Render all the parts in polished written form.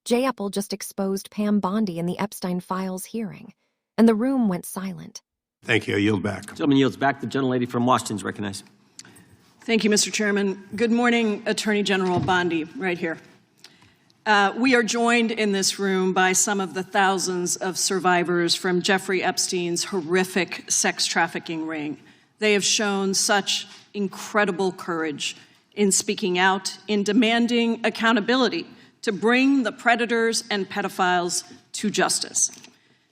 Jayapal just exposed Pam Bondi in the Epstein files hearing, and the room went silent. Thank you. I yield back. Gentleman yields back. The gentlelady from Washington is recognized. Thank you, Mr. Chairman. Good morning, Attorney General Bondi, right here. We are joined in this room by some of the thousands of survivors from Jeffrey Epstein's horrific sex trafficking ring. They have shown such incredible courage in speaking out, in demanding accountability to bring the predators and pedophiles to justice.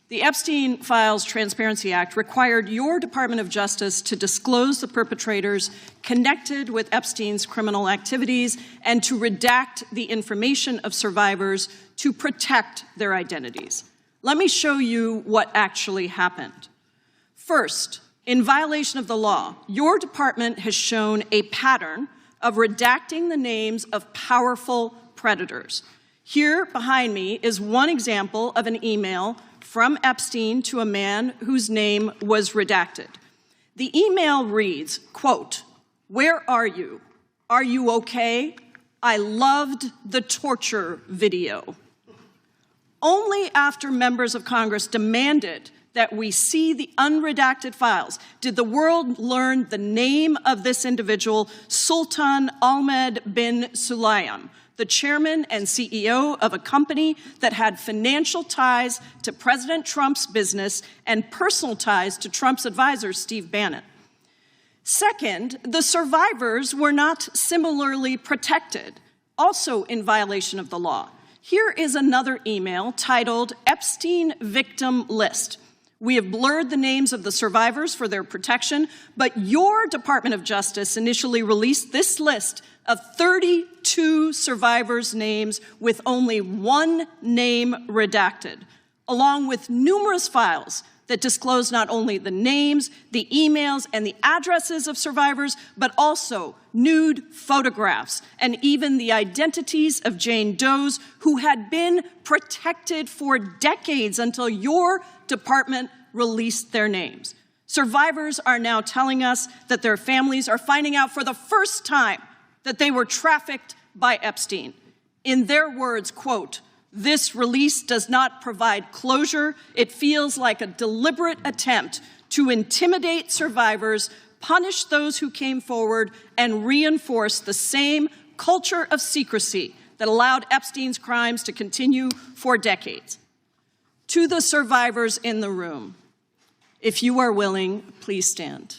The Epstein Files Transparency Act required your Department of Justice to disclose the perpetrators connected with Epstein's criminal activities and to redact the information of survivors to protect their identities. Let me show you what actually happened. First, in violation of the law, your department has shown a pattern of redacting the names of powerful predators. Here behind me is one example of an email from Epstein to a man whose name was redacted. The email reads, quote, "Where are you? Are you okay? I loved the torture video." Only after members of Congress demanded that we see the unredacted files did the world learn the name of this individual, Sultan Ahmed bin Sulayem, the chairman and CEO of a company that had financial ties to President Trump's business and personal ties to Trump's advisor, Steve Bannon. Second, the survivors were not similarly protected, also in violation of the law. Here is another email titled Epstein Victim List. We have blurred the names of the survivors for their protection, but your Department of Justice initially released this list of 32 survivors' names with only one name redacted, along with numerous files that disclose not only the names, the emails, and the addresses of survivors, but also nude photographs and even the identities of Jane Does who had been protected for decades until your department released their names. Survivors are now telling us that their families are finding out for the first time that they were trafficked by Epstein. In their words, quote, "This release does not provide closure. It feels like a deliberate attempt to intimidate survivors, punish those who came forward, and reinforce the same culture of secrecy that allowed Epstein's crimes to continue for decades." To the survivors in the room, if you are willing, please stand.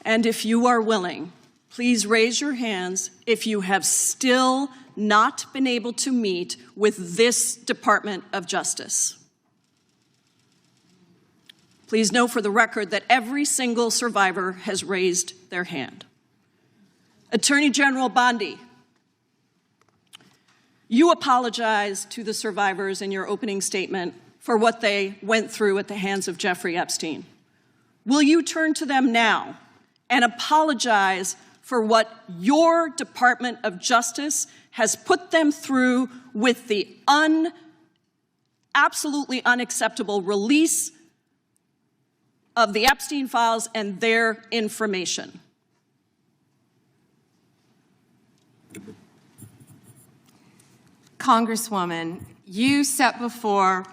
And if you are willing, please raise your hands if you have still not been able to meet with this Department of Justice. Please know for the record that every single survivor has raised their hand. Attorney General Bondi, you apologized to the survivors in your opening statement for what they went through at the hands of Jeffrey Epstein. Will you turn to them now and apologize for what your Department of Justice has put them through with the absolutely unacceptable release of the Epstein files and their information? Congresswoman, you sat before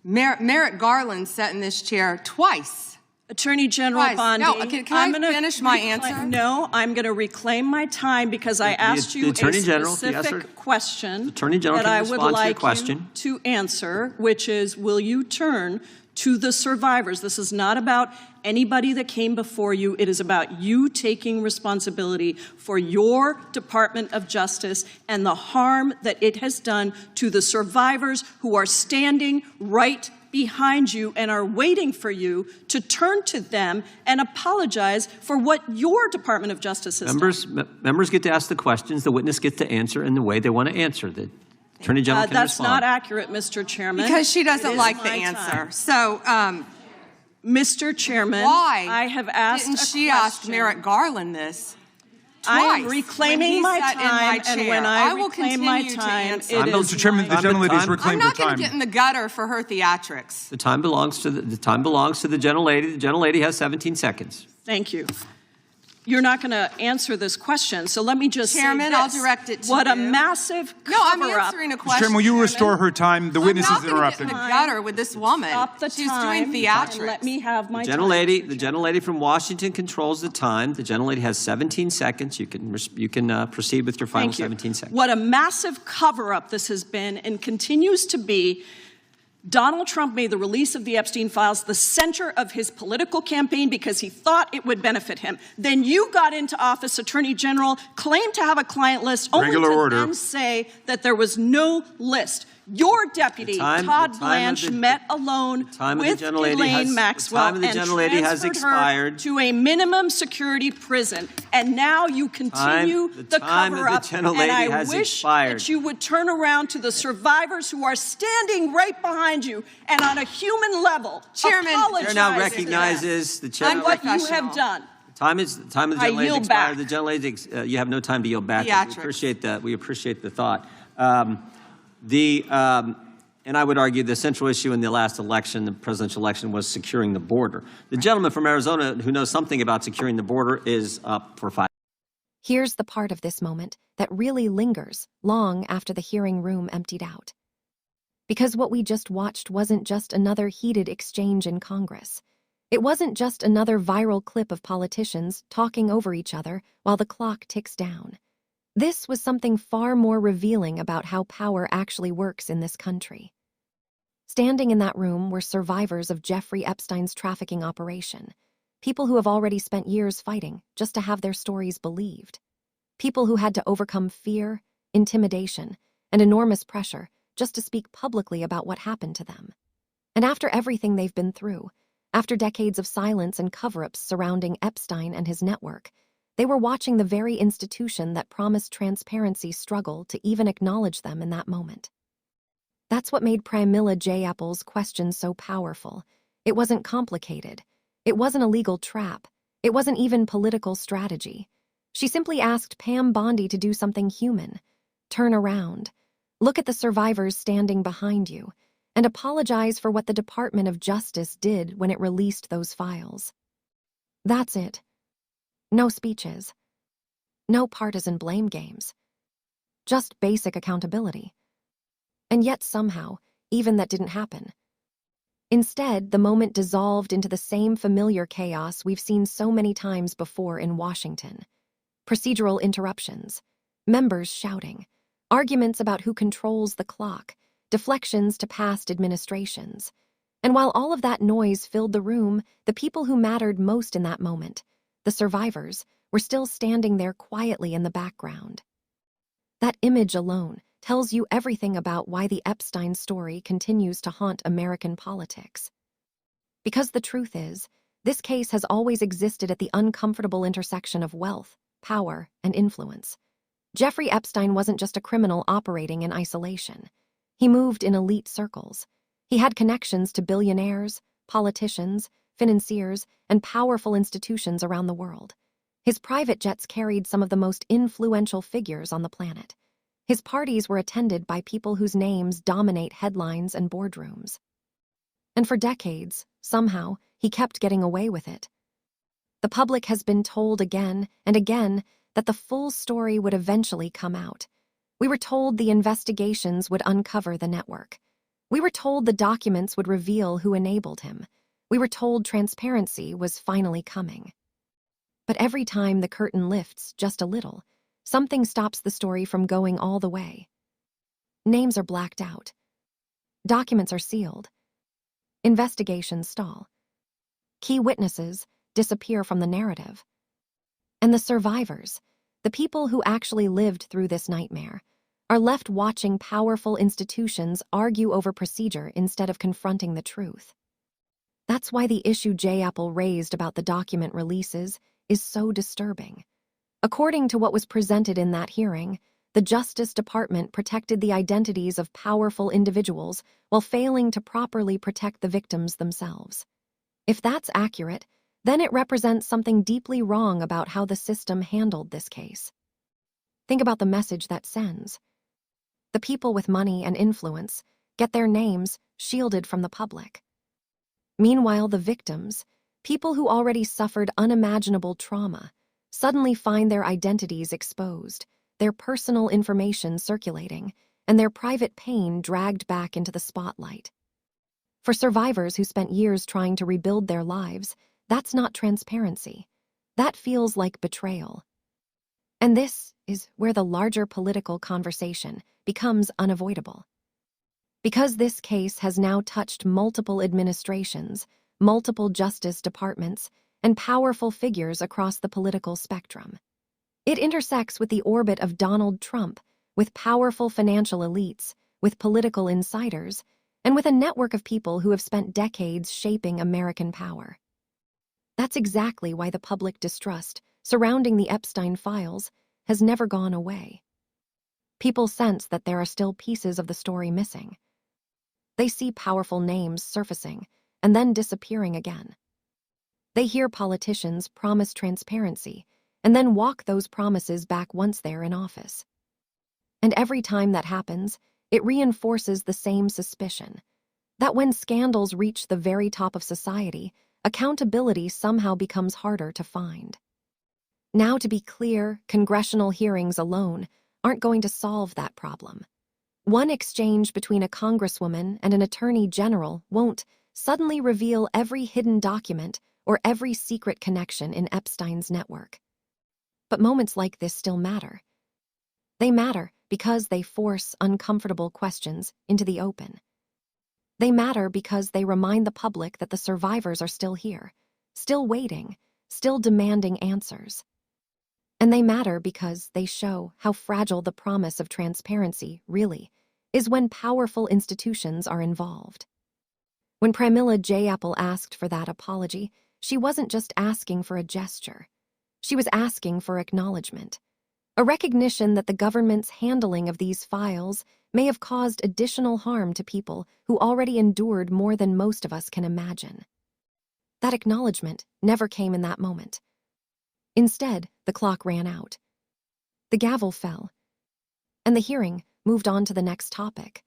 Merrick Garland sat in this chair twice. Attorney General Bondi, No, can I finish my answer? No, I'm going to reclaim my time because I asked you a specific question that I would like you to answer, which is, will you turn to the survivors? This is not about anybody that came before you. It is about you taking responsibility for your Department of Justice and the harm that it has done to the survivors who are standing right behind you and are waiting for you to turn to them and apologize for what your Department of Justice has done. Members get to ask the questions. The witness gets to answer in the way they want to answer. The Attorney General can That's respond. not accurate, Mr. Chairman. Because she doesn't like the answer. So, Mr. Chairman, why I have asked didn't she ask Merrick Garland this? I am reclaiming my time, and when I reclaim my time, it is Mr. Chairman, the gentlelady has reclaimed her time. I'm not going to get in the gutter for her theatrics. The time belongs to the gentlelady. The gentlelady has 17 seconds. Thank you. you're not going to answer this question. So let me just Chairman, say this. I'll direct it to what you. a massive No, I'm cover-up. answering a Mr. question. Chairman, will you Chairman. restore her time? The witness I'm is not gonna get interrupted. in the gutter with this woman. Stop the She's time doing theatrics. and let me have my The time. gentlelady from Washington controls the time. The gentlelady has 17 seconds. You can proceed with your final Thank you. 17 seconds. What a massive cover-up this has been and continues to be. Donald Trump made the release of the Epstein files the center of his political campaign because he thought it would benefit him. Then you got into office, Attorney General, claimed to have a client list, only Regular to order. then say that there was no list. Your deputy, Todd Blanche, met alone with Ghislaine Maxwell and transferred her to a minimum security prison. And now you continue the cover-up. And I wish that you would turn around to the survivors who are standing right behind you and on a human level Chairman, apologize The chair now to recognizes the chair. and what you have done. The time of the gentlelady yield expired. back. The gentlelady, you have no time to yield back. Theatrics. We appreciate that. We appreciate the thought. And I would argue the central issue in the last election, the presidential election, was securing the border. The gentleman from Arizona who knows something about securing the border is up for 5. Here's the part of this moment that really lingers long after the hearing room emptied out. Because what we just watched wasn't just another heated exchange in Congress. It wasn't just another viral clip of politicians talking over each other while the clock ticks down. This was something far more revealing about how power actually works in this country. Standing in that room were survivors of Jeffrey Epstein's trafficking operation, people who have already spent years fighting just to have their stories believed, people who had to overcome fear, intimidation, and enormous pressure just to speak publicly about what happened to them. And after everything they've been through, after decades of silence and cover-ups surrounding Epstein and his network, they were watching the very institution that promised transparency struggle to even acknowledge them in that moment. That's what made Pramila Jayapal's question so powerful. It wasn't complicated. It wasn't a legal trap. It wasn't even political strategy. She simply asked Pam Bondi to do something human. Turn around. Look at the survivors standing behind you, and apologize for what the Department of Justice did when it released those files. That's it. No speeches. No partisan blame games. Just basic accountability. And yet somehow, even that didn't happen. Instead, the moment dissolved into the same familiar chaos we've seen so many times before in Washington. Procedural interruptions, members shouting, arguments about who controls the clock, deflections to past administrations. And while all of that noise filled the room, the people who mattered most in that moment, the survivors, were still standing there quietly in the background. That image alone tells you everything about why the Epstein story continues to haunt American politics. Because the truth is, this case has always existed at the uncomfortable intersection of wealth, power, and influence. Jeffrey Epstein wasn't just a criminal operating in isolation. He moved in elite circles. He had connections to billionaires, politicians, financiers, and powerful institutions around the world. His private jets carried some of the most influential figures on the planet. His parties were attended by people whose names dominate headlines and boardrooms. And for decades, somehow, he kept getting away with it. The public has been told again and again that the full story would eventually come out. We were told the investigations would uncover the network. We were told the documents would reveal who enabled him. We were told transparency was finally coming. But every time the curtain lifts just a little, something stops the story from going all the way. Names are blacked out. Documents are sealed. Investigations stall. Key witnesses disappear from the narrative. And the survivors, the people who actually lived through this nightmare, are left watching powerful institutions argue over procedure instead of confronting the truth. That's why the issue Jayapal raised about the document releases is so disturbing. According to what was presented in that hearing, the Justice Department protected the identities of powerful individuals while failing to properly protect the victims themselves. If that's accurate, then it represents something deeply wrong about how the system handled this case. Think about the message that sends. The people with money and influence get their names shielded from the public. Meanwhile, the victims, people who already suffered unimaginable trauma, suddenly find their identities exposed, their personal information circulating, and their private pain dragged back into the spotlight. For survivors who spent years trying to rebuild their lives, that's not transparency. That feels like betrayal. And this is where the larger political conversation becomes unavoidable. Because this case has now touched multiple administrations, multiple justice departments, and powerful figures across the political spectrum. It intersects with the orbit of Donald Trump, with powerful financial elites, with political insiders, and with a network of people who have spent decades shaping American power. That's exactly why the public distrust surrounding the Epstein files has never gone away. People sense that there are still pieces of the story missing. They see powerful names surfacing and then disappearing again. They hear politicians promise transparency and then walk those promises back once they're in office. And every time that happens, it reinforces the same suspicion that when scandals reach the very top of society, accountability somehow becomes harder to find. Now, to be clear, congressional hearings alone aren't going to solve that problem. One exchange between a congresswoman and an attorney general won't suddenly reveal every hidden document or every secret connection in Epstein's network. But moments like this still matter. They matter because they force uncomfortable questions into the open. They matter because they remind the public that the survivors are still here, still waiting, still demanding answers. And they matter because they show how fragile the promise of transparency really is when powerful institutions are involved. When Pramila Jayapal asked for that apology, she wasn't just asking for a gesture. She was asking for acknowledgement, a recognition that the government's handling of these files may have caused additional harm to people who already endured more than most of us can imagine. That acknowledgement never came in that moment. Instead, the clock ran out. The gavel fell, and the hearing moved on to the next topic.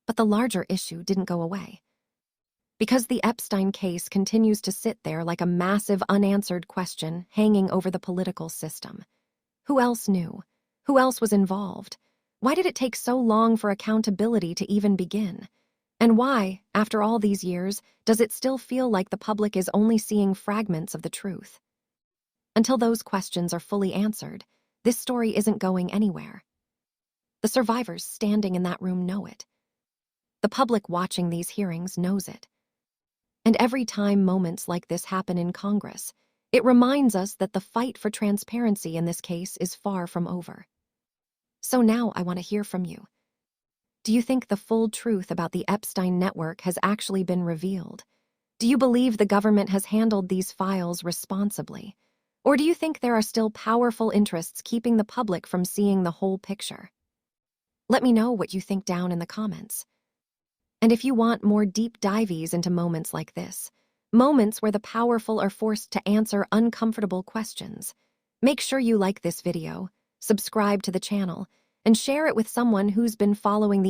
But the larger issue didn't go away. Because the Epstein case continues to sit there like a massive unanswered question hanging over the political system. Who else knew? Who else was involved? Why did it take so long for accountability to even begin? And why, after all these years, does it still feel like the public is only seeing fragments of the truth? Until those questions are fully answered, this story isn't going anywhere. The survivors standing in that room know it. The public watching these hearings knows it. And every time moments like this happen in Congress, it reminds us that the fight for transparency in this case is far from over. So now I want to hear from you. Do you think the full truth about the Epstein network has actually been revealed? Do you believe the government has handled these files responsibly? Or do you think there are still powerful interests keeping the public from seeing the whole picture? Let me know what you think down in the comments. And if you want more deep dives into moments like this, moments where the powerful are forced to answer uncomfortable questions, make sure you like this video, subscribe to the channel, and share it with someone who's been following the